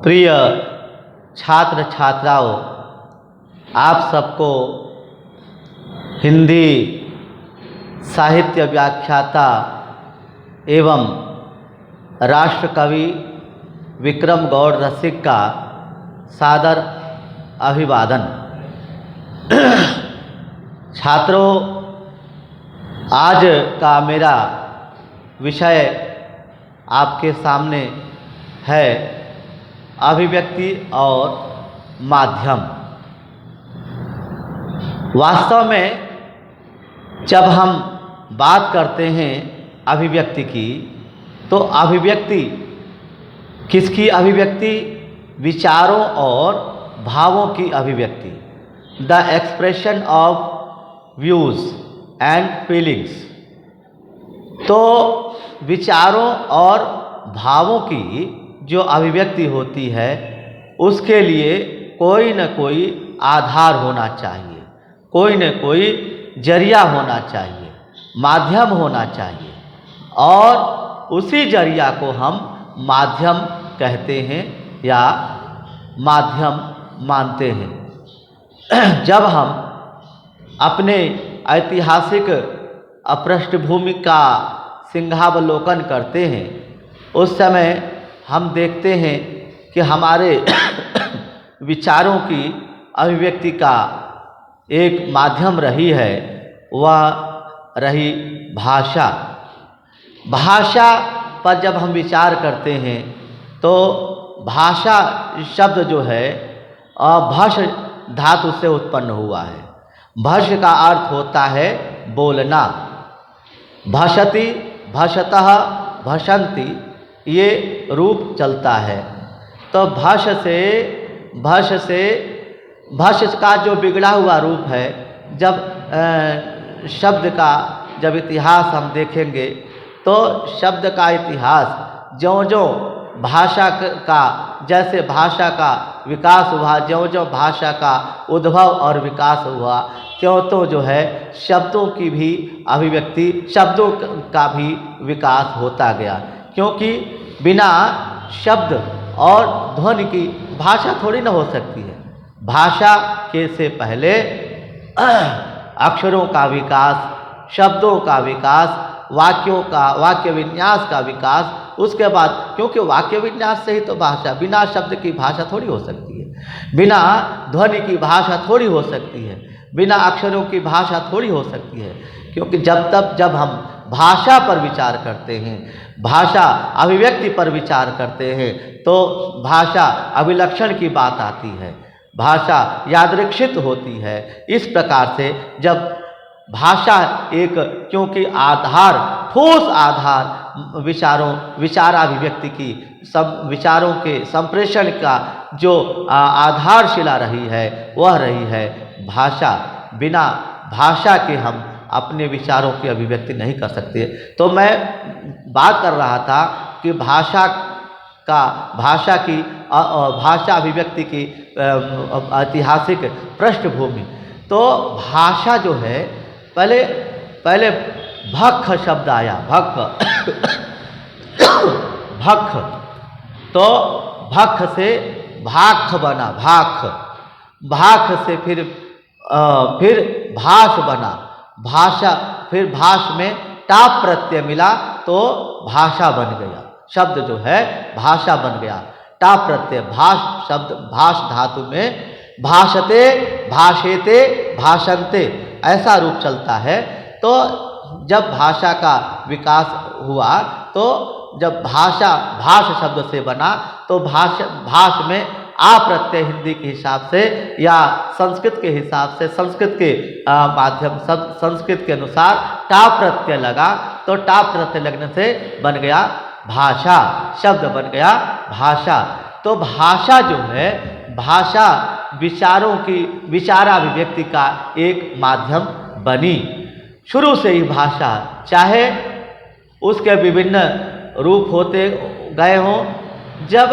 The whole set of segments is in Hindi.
प्रिय छात्र छात्राओं, आप सबको हिंदी साहित्य व्याख्याता एवं राष्ट्रकवि विक्रम गौड़ रसिक का सादर अभिवादन। छात्रों, आज का मेरा विषय आपके सामने है अभिव्यक्ति और माध्यम। वास्तव में जब हम बात करते हैं अभिव्यक्ति की, तो अभिव्यक्ति किसकी अभिव्यक्ति? विचारों और भावों की अभिव्यक्ति। The expression of views and feelings. तो विचारों और भावों की जो अभिव्यक्ति होती है, उसके लिए कोई न कोई आधार होना चाहिए, कोई न कोई जरिया होना चाहिए, माध्यम होना चाहिए, और उसी जरिया को हम माध्यम कहते हैं या माध्यम मानते हैं। जब हम अपने ऐतिहासिक पृष्ठभूमि का सिंहावलोकन करते हैं, उस समय हम देखते हैं कि हमारे विचारों की अभिव्यक्ति का एक माध्यम रही है, वह रही भाषा। भाषा पर जब हम विचार करते हैं तो भाषा शब्द जो है भष धातु से उत्पन्न हुआ है। भष का अर्थ होता है बोलना। भषति, भषतः, भषन्ति, ये रूप चलता है। तो भष का जो बिगड़ा हुआ रूप है, जब शब्द का जब इतिहास हम देखेंगे तो शब्द का इतिहास ज्यों-ज्यों भाषा का, जैसे भाषा का विकास हुआ, ज्यों-ज्यों भाषा का उद्भव और विकास हुआ, त्यों जो है शब्दों की भी अभिव्यक्ति, शब्दों का भी विकास होता गया। क्योंकि बिना शब्द और ध्वनि की भाषा थोड़ी ना हो सकती है। भाषा के से पहले अक्षरों का विकास, शब्दों का विकास, वाक्य विन्यास का विकास, उसके बाद, क्योंकि वाक्य विन्यास से ही तो भाषा, बिना शब्द की भाषा थोड़ी हो सकती है, बिना ध्वनि की भाषा थोड़ी हो सकती है, बिना अक्षरों की भाषा थोड़ी हो सकती है। क्योंकि जब हम भाषा पर विचार करते हैं, भाषा अभिव्यक्ति पर विचार करते हैं, तो भाषा अभिलक्षण की बात आती है, भाषा यादृच्छित होती है। इस प्रकार से जब भाषा एक, क्योंकि आधार, ठोस आधार विचाराभिव्यक्ति की, विचारों के संप्रेषण का जो आधारशिला रही है, वह रही है भाषा। बिना भाषा के हम अपने विचारों की अभिव्यक्ति नहीं कर सकते। तो मैं बात कर रहा था कि भाषा अभिव्यक्ति की ऐतिहासिक पृष्ठभूमि। तो भाषा जो है, पहले भख शब्द आया, भख। तो भख से भाख बना, भाख से फिर भाष बना, भाषा, फिर भाष में टाप प्रत्यय मिला तो भाषा बन गया। शब्द जो है भाषा बन गया। टाप प्रत्यय, भाष शब्द, भाष धातु में भाषते, भाषेते, भाषन्ते, ऐसा रूप चलता है। तो जब भाषा का विकास हुआ, तो जब भाष शब्द से बना, तो भाष में आ प्रत्यय हिंदी के हिसाब से या संस्कृत के हिसाब से, संस्कृत के माध्यम, संस्कृत के अनुसार टाप प्रत्यय लगा, तो टाप प्रत्यय लगने से बन गया भाषा, शब्द बन गया भाषा। तो भाषा जो है, भाषा विचारों की, विचाराभिव्यक्ति का एक माध्यम बनी। शुरू से ही भाषा, चाहे उसके विभिन्न रूप होते गए हों, जब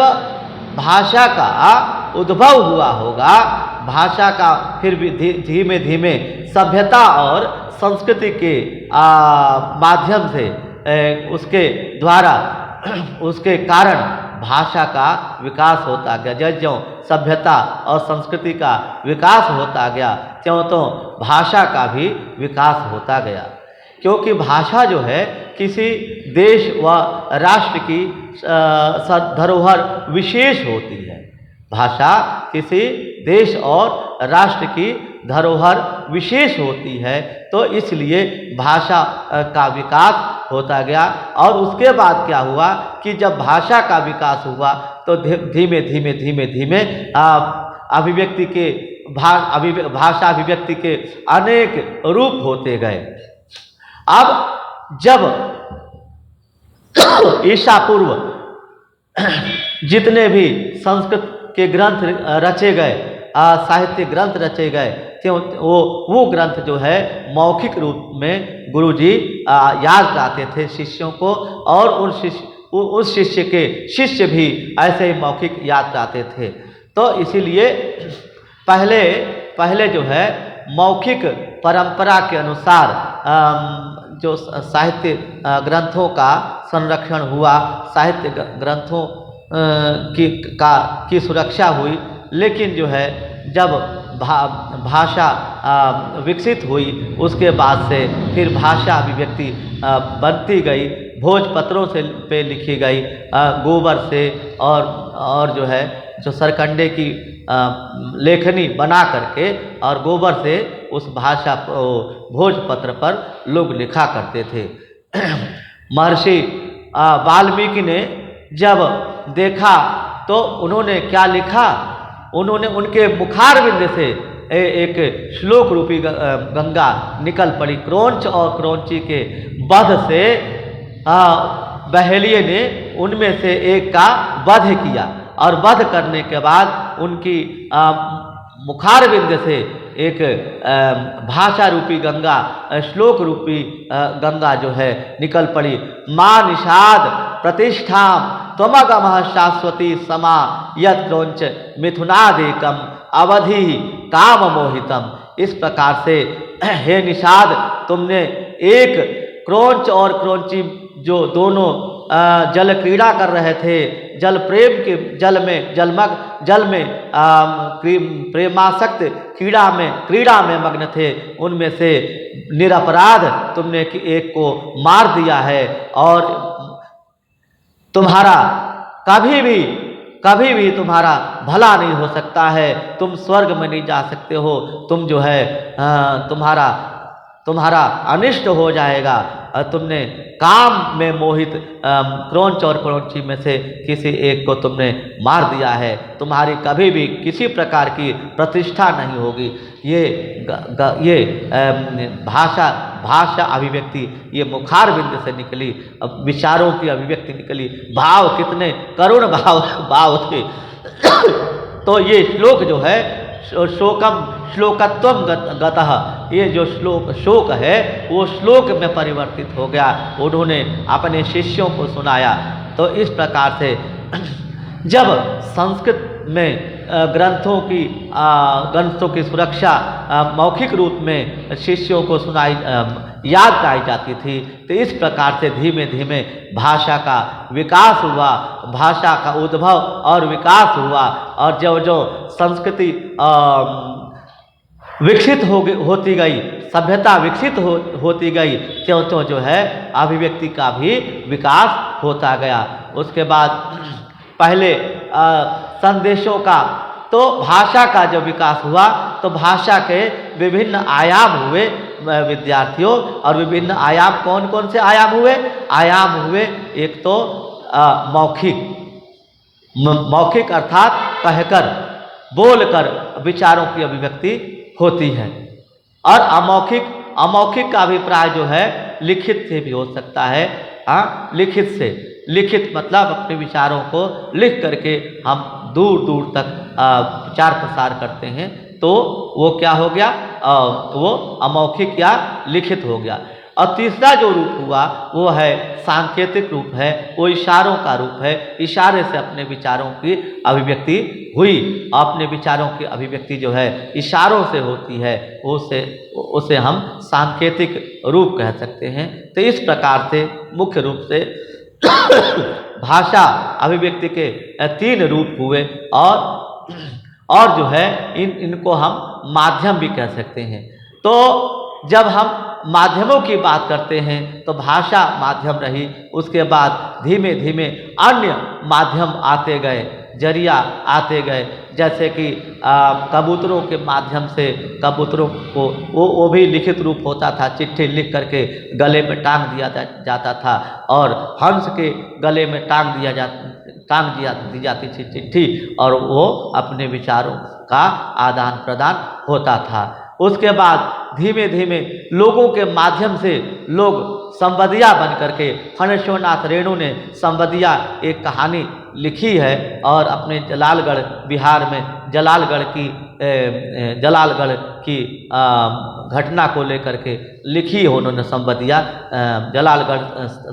भाषा का उद्भव हुआ होगा, भाषा का फिर भी धीमे धीमे सभ्यता और संस्कृति के माध्यम से उसके द्वारा, उसके कारण भाषा का विकास होता गया। ज्यों ज्यों सभ्यता और संस्कृति का विकास होता गया, त्यों त्यों भाषा का भी विकास होता गया। क्योंकि भाषा जो है किसी देश व राष्ट्र की धरोहर विशेष होती है। भाषा किसी देश और राष्ट्र की धरोहर विशेष होती है, तो इसलिए भाषा का विकास होता गया। और उसके बाद क्या हुआ कि जब भाषा का विकास हुआ तो धीमे धीमे धीमे धीमे अभिव्यक्ति के भाषा अभिव्यक्ति के अनेक रूप होते गए। अब जब ईसा पूर्व जितने भी संस्कृत के ग्रंथ रचे गए, साहित्य ग्रंथ रचे गए, क्यों वो ग्रंथ जो है मौखिक रूप में गुरुजी याद कराते थे शिष्यों को, और उस शिष्य के शिष्य भी ऐसे ही मौखिक याद कराते थे। तो इसीलिए पहले जो है मौखिक परंपरा के अनुसार जो साहित्य ग्रंथों का संरक्षण हुआ, साहित्य ग्रंथों की सुरक्षा हुई। लेकिन जो है जब भाषा विकसित हुई, उसके बाद से फिर भाषा अभिव्यक्ति बनती गई, भोजपत्रों से पे लिखी गई, गोबर से और जो है जो सरकंडे की लेखनी बना करके और गोबर से उस भाषा भोजपत्र पर लोग लिखा करते थे। महर्षि वाल्मीकि ने जब देखा तो उन्होंने क्या लिखा, उन्होंने उनके मुखारविंद से एक श्लोक रूपी गंगा निकल पड़ी। क्रोंच और क्रोंची के वध से बहेलिये ने उनमें से एक का वध किया, और वध करने के बाद उनकी मुखारविंद से एक भाषा रूपी गंगा, श्लोक रूपी गंगा जो है निकल पड़ी। माँ निषाद प्रतिष्ठाम त्वमगमः शाश्वती समा यत् क्रोंच मिथुनादेकम अवधि काम मोहितम। इस प्रकार से हे निषाद, तुमने एक क्रोंच और क्रोंची जो दोनों जल क्रीड़ा कर रहे थे, जल प्रेम के जल में प्रेमासक्त क्रीड़ा में मग्न थे, उनमें से निरपराध तुमने एक को मार दिया है। और तुम्हारा कभी भी तुम्हारा भला नहीं हो सकता है, तुम स्वर्ग में नहीं जा सकते हो, तुम जो है तुम्हारा अनिष्ट हो जाएगा। तुमने काम में मोहित क्रोंच और क्रोंची में से किसी एक को तुमने मार दिया है, तुम्हारी कभी भी किसी प्रकार की प्रतिष्ठा नहीं होगी। ये भाषा अभिव्यक्ति ये मुखारविंद से निकली, विचारों की अभिव्यक्ति निकली, भाव कितने करुण भाव थे। तो ये श्लोक जो है श्लोकत्वम गतः, ये जो शोक है वो श्लोक में परिवर्तित हो गया, उन्होंने अपने शिष्यों को सुनाया। तो इस प्रकार से जब संस्कृत में ग्रंथों की सुरक्षा मौखिक रूप में शिष्यों को याद कराई जाती थी, तो इस प्रकार से धीमे धीमे भाषा का विकास हुआ, भाषा का उद्भव और विकास हुआ। और जो संस्कृति विकसित होती गई, सभ्यता विकसित होती गई, त्यों त्यों जो है अभिव्यक्ति का भी विकास होता गया। उसके बाद पहले संदेशों का, तो भाषा का जब विकास हुआ तो भाषा के विभिन्न आयाम हुए विद्यार्थियों। और विभिन्न आयाम कौन कौन से आयाम हुए? एक तो मौखिक अर्थात कहकर बोलकर विचारों की अभिव्यक्ति होती है। और अमौखिक का अभिप्राय जो है लिखित से भी हो सकता है। लिखित मतलब अपने विचारों को लिख करके हम दूर दूर तक प्रचार प्रसार करते हैं, तो वो क्या हो गया? वो अमौखिक या लिखित हो गया। और तीसरा जो रूप हुआ वो है सांकेतिक रूप है, वो इशारों का रूप है। इशारे से अपने विचारों की अभिव्यक्ति हुई। अपने विचारों की अभिव्यक्ति जो है इशारों से होती है, उसे हम सांकेतिक रूप कह सकते हैं। तो इस प्रकार से मुख्य रूप से भाषा अभिव्यक्ति के तीन रूप हुए और जो है इनको हम माध्यम भी कह सकते हैं। तो जब हम माध्यमों की बात करते हैं तो भाषा माध्यम रही, उसके बाद धीमे धीमे अन्य माध्यम आते गए, जरिया आते गए, जैसे कि कबूतरों के माध्यम से कबूतरों को वो भी लिखित रूप होता था, चिट्ठी लिख करके गले में टांग दिया जाता था, और हंस के गले में टांग दी जाती थी चिट्ठी, और वो अपने विचारों का आदान प्रदान होता था। उसके बाद धीमे धीमे लोगों के माध्यम से लोग संवदिया बन करके, फणेश्वरनाथ रेणु ने संवदिया एक कहानी लिखी है, और अपने जलालगढ़ बिहार में जलालगढ़ की घटना को लेकर के लिखी है उन्होंने संवदिया, जलालगढ़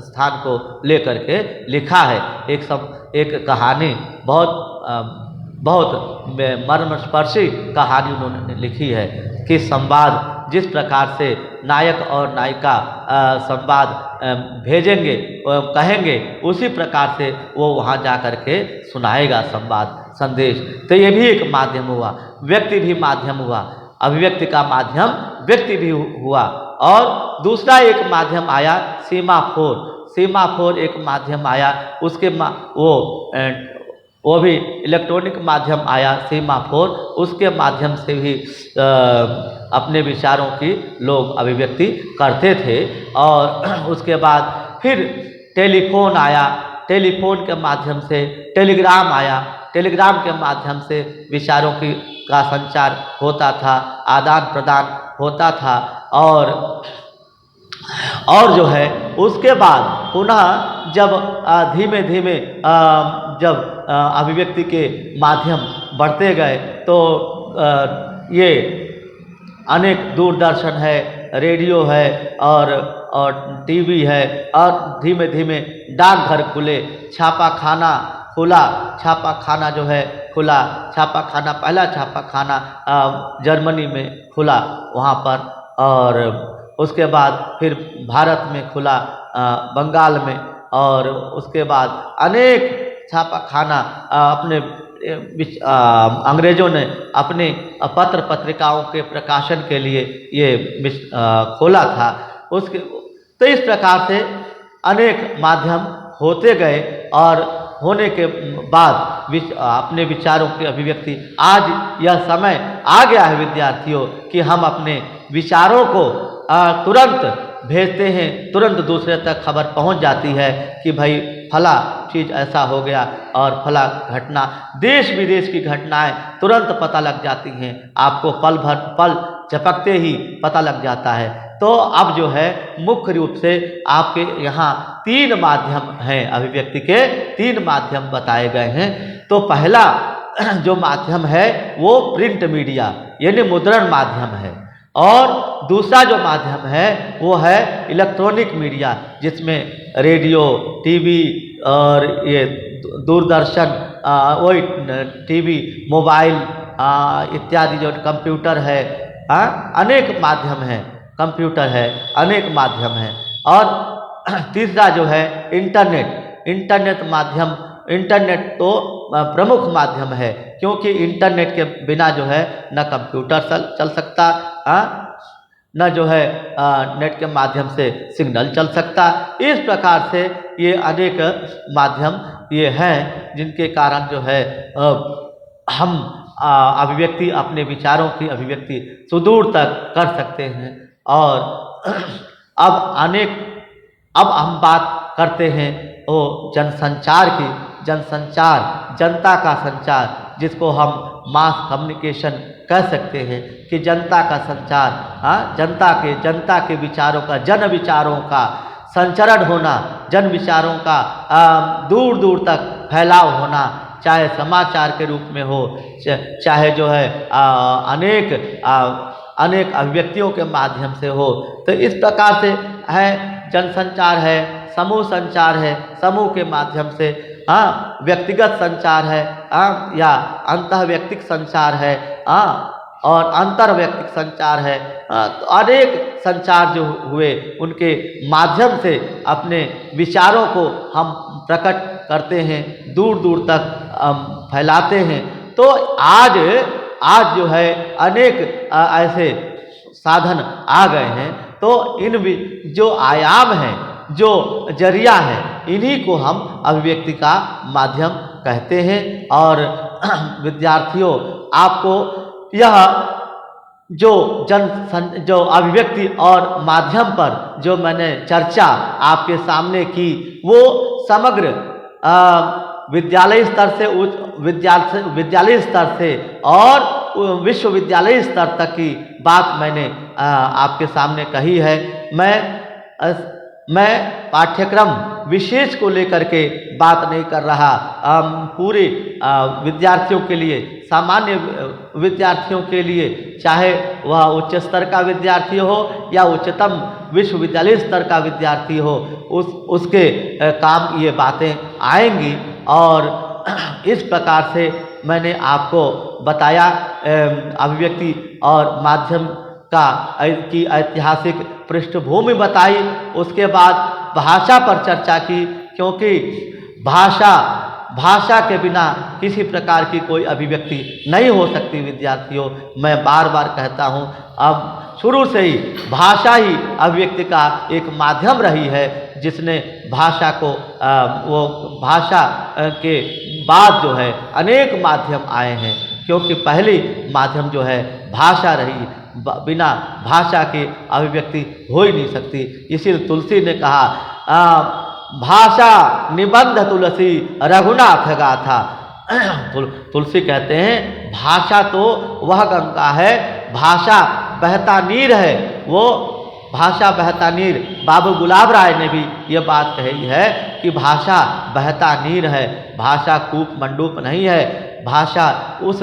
स्थान को लेकर के लिखा है एक कहानी, बहुत मर्मस्पर्शी कहानी उन्होंने लिखी है कि संवाद जिस प्रकार से नायक और नायिका संवाद भेजेंगे कहेंगे, उसी प्रकार से वो वहाँ जा कर के सुनाएगा संवाद संदेश। तो ये भी एक माध्यम हुआ, व्यक्ति भी माध्यम हुआ, अभिव्यक्ति का माध्यम व्यक्ति भी हुआ। और दूसरा एक माध्यम आया सीमाफोर एक माध्यम आया, उसके वो भी इलेक्ट्रॉनिक माध्यम आया सीमाफोर, उसके माध्यम से भी अपने विचारों की लोग अभिव्यक्ति करते थे। और उसके बाद फिर टेलीफोन आया, टेलीफोन के माध्यम से टेलीग्राम आया, टेलीग्राम के माध्यम से विचारों का संचार होता था, आदान प्रदान होता था। और जो है उसके बाद पुनः जब धीमे धीमे जब अभिव्यक्ति के माध्यम बढ़ते गए तो ये अनेक दूरदर्शन है, रेडियो है और टीवी है, और धीमे धीमे डाकघर खुले, छापाखाना खुला, छापाखाना जो है खुला, छापाखाना पहला छापाखाना जर्मनी में खुला वहाँ पर, और उसके बाद फिर भारत में खुला, बंगाल में, और उसके बाद अनेक छापाखाना अपने अंग्रेज़ों ने अपने पत्र पत्रिकाओं के प्रकाशन के लिए ये खोला था। तो इस प्रकार से अनेक माध्यम होते गए, और होने के बाद अपने विचारों की अभिव्यक्ति, आज यह समय आ गया है विद्यार्थियों कि हम अपने विचारों को तुरंत भेजते हैं, तुरंत दूसरे तक खबर पहुंच जाती है कि भाई फला चीज़ ऐसा हो गया, और फला घटना, देश विदेश की घटनाएं तुरंत पता लग जाती हैं, आपको पल झपकते ही पता लग जाता है। तो अब जो है मुख्य रूप से आपके यहाँ तीन माध्यम हैं, अभिव्यक्ति के तीन माध्यम बताए गए हैं। तो पहला जो माध्यम है वो प्रिंट मीडिया यानी मुद्रण माध्यम है, और दूसरा जो माध्यम है वो है इलेक्ट्रॉनिक मीडिया, जिसमें रेडियो, टीवी और ये दूरदर्शन, वही टीवी, मोबाइल इत्यादि, जो कंप्यूटर है, अनेक माध्यम हैं, कंप्यूटर है, अनेक माध्यम हैं। और तीसरा जो है इंटरनेट माध्यम, इंटरनेट तो प्रमुख माध्यम है, क्योंकि इंटरनेट के बिना जो है न कंप्यूटर चल सकता, न जो है नेट के माध्यम से सिग्नल चल सकता। इस प्रकार से ये अनेक माध्यम ये हैं जिनके कारण जो है हम अभिव्यक्ति, अपने विचारों की अभिव्यक्ति सुदूर तक कर सकते हैं। और अब हम बात करते हैं वो जनसंचार की, जनसंचार, जनता का संचार, जिसको हम मास कम्युनिकेशन कह सकते हैं कि जनता का संचार, जनता के विचारों का, जन विचारों का संचरण होना, जन विचारों का दूर दूर तक फैलाव होना, चाहे समाचार के रूप में हो, चाहे जो है अनेक अभिव्यक्तियों के माध्यम से हो। तो इस प्रकार से है जनसंचार है, समूह संचार है, समूह के माध्यम से, व्यक्तिगत संचार है, या अंतःव्यक्तिक संचार है, और अंतर्वैयक्तिक संचार है। तो अनेक संचार जो हुए उनके माध्यम से अपने विचारों को हम प्रकट करते हैं, दूर दूर तक फैलाते हैं। तो आज जो है अनेक ऐसे साधन आ गए हैं। तो इन जो आयाम हैं, जो जरिया है, इन्हीं को हम अभिव्यक्ति का माध्यम कहते हैं। और विद्यार्थियों, आपको यह जो अभिव्यक्ति और माध्यम पर जो मैंने चर्चा आपके सामने की, वो समग्र विद्यालय स्तर से विद्यालय स्तर से और विश्वविद्यालय स्तर तक की बात मैंने आपके सामने कही है। मैं पाठ्यक्रम विशेष को लेकर के बात नहीं कर रहा। पूरे विद्यार्थियों के लिए, सामान्य विद्यार्थियों के लिए, चाहे वह उच्च स्तर का विद्यार्थी हो या उच्चतम विश्वविद्यालय स्तर का विद्यार्थी हो, उसके काम ये बातें आएंगी। और इस प्रकार से मैंने आपको बताया, अभिव्यक्ति और माध्यम की ऐतिहासिक पृष्ठभूमि बताई। उसके बाद भाषा पर चर्चा की, क्योंकि भाषा के बिना किसी प्रकार की कोई अभिव्यक्ति नहीं हो सकती। विद्यार्थियों, मैं बार बार कहता हूँ, अब शुरू से ही भाषा ही अभिव्यक्ति का एक माध्यम रही है, जिसने भाषा को वो भाषा के बाद जो है अनेक माध्यम आए हैं, क्योंकि पहली माध्यम जो है भाषा रही। बिना भाषा के अभिव्यक्ति हो ही नहीं सकती। इसीलिए तुलसी ने कहा, भाषा निबंध तुलसी रघुनाथ गाथा। तुलसी कहते हैं, भाषा तो वह गंगा है, भाषा बहता नीर है। वो भाषा बहता नीर, बाबू गुलाब राय ने भी ये बात कही है कि भाषा बहता नीर है, भाषा कूप मंडूप नहीं है। भाषा उस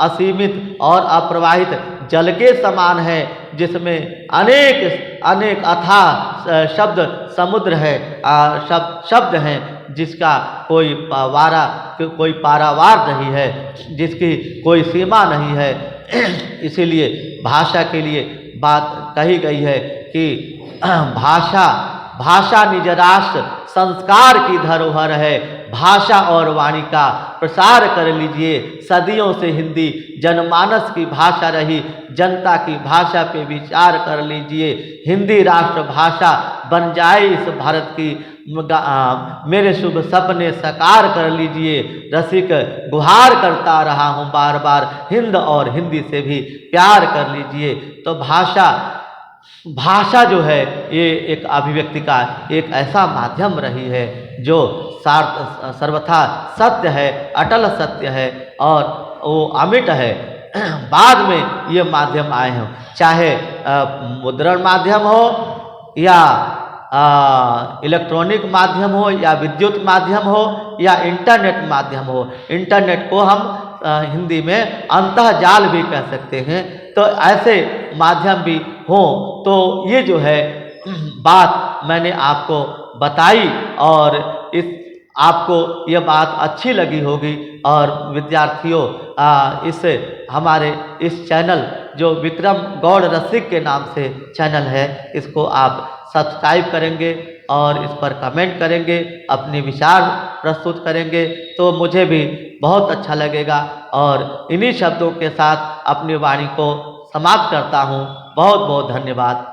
असीमित और अप्रवाहित जल के समान है, जिसमें अनेक अथाह शब्द समुद्र है, शब्द हैं, जिसका कोई पारावार नहीं है, जिसकी कोई सीमा नहीं है। इसीलिए भाषा के लिए बात कही गई है कि भाषा निज राष्ट्र संस्कार की धरोहर है। भाषा और वाणी का प्रसार कर लीजिए। सदियों से हिंदी जनमानस की भाषा रही, जनता की भाषा पे विचार कर लीजिए। हिंदी राष्ट्र भाषा बन जाए इस भारत की, मेरे शुभ सपने साकार कर लीजिए। रसिक गुहार करता रहा हूँ बार बार, हिंद और हिंदी से भी प्यार कर लीजिए। तो भाषा जो है, ये एक अभिव्यक्ति का एक ऐसा माध्यम रही है जो सर्वथा सत्य है, अटल सत्य है और वो अमिट है। बाद में ये माध्यम आए हों, चाहे मुद्रण माध्यम हो या इलेक्ट्रॉनिक माध्यम हो या विद्युत माध्यम हो या इंटरनेट माध्यम हो। इंटरनेट को हम हिंदी में अंतःजाल भी कह सकते हैं। तो ऐसे माध्यम भी हों। तो ये जो है बात मैंने आपको बताई, और आपको ये बात अच्छी लगी होगी। और विद्यार्थियों, इस हमारे इस चैनल जो विक्रम गौड़ रसिक के नाम से चैनल है, इसको आप सब्सक्राइब करेंगे और इस पर कमेंट करेंगे, अपने विचार प्रस्तुत करेंगे, तो मुझे भी बहुत अच्छा लगेगा। और इन्हीं शब्दों के साथ अपनी वाणी को समाप्त करता हूँ। बहुत बहुत धन्यवाद।